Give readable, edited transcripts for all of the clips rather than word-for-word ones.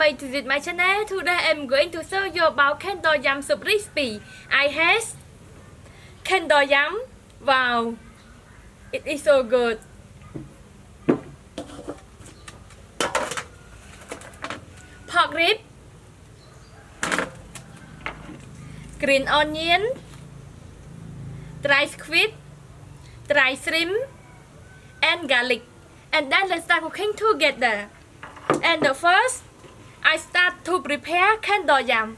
way to visit my channel. Today I'm going to show you about candle yam soup recipe. I have candle yam. Wow, it is so good. Pork rib, green onion, dry squid, dry shrimp, and garlic. And then let's start cooking together. And the first, I start to prepare candle yam.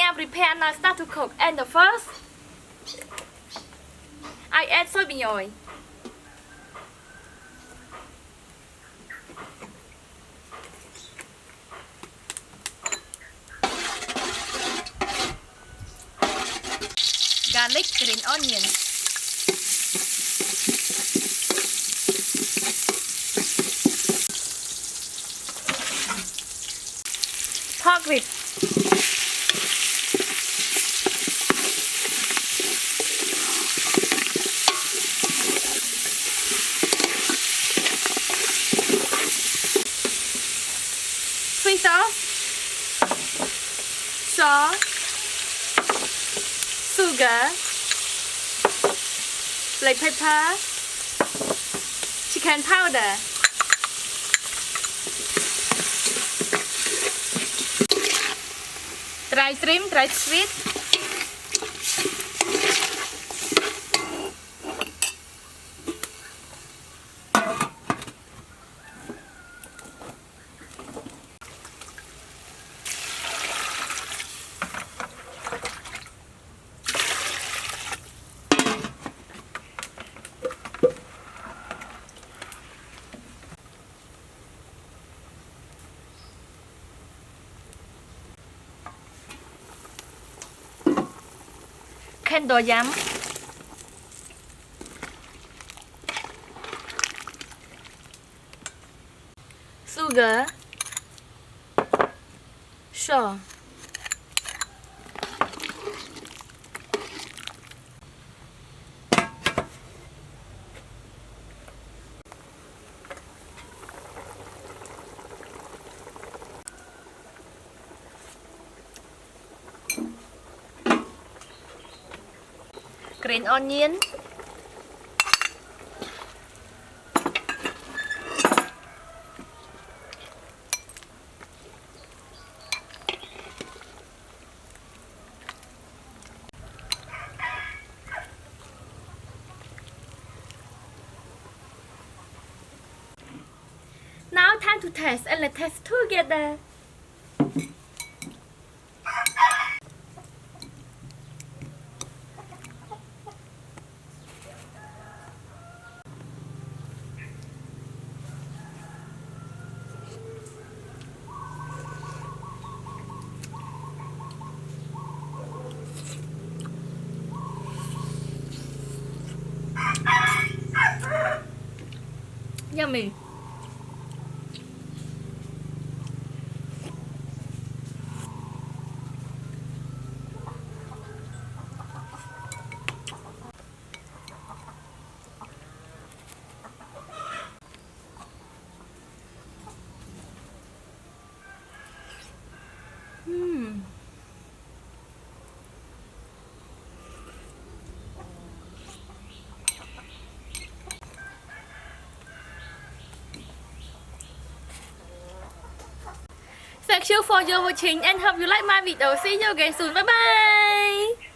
are prepared now. Start to cook. And the first, I add soybean oil. Garlic, green onion. Pork rib. Soy sauce, salt, sugar, black pepper, chicken powder. Dry shrimp, dry squid. Candle yum. Sugar. Salt. Green onion. Now time to taste and let's taste together. Yummy. Thank you for your watching and hope you like my video. See you again soon. Bye bye.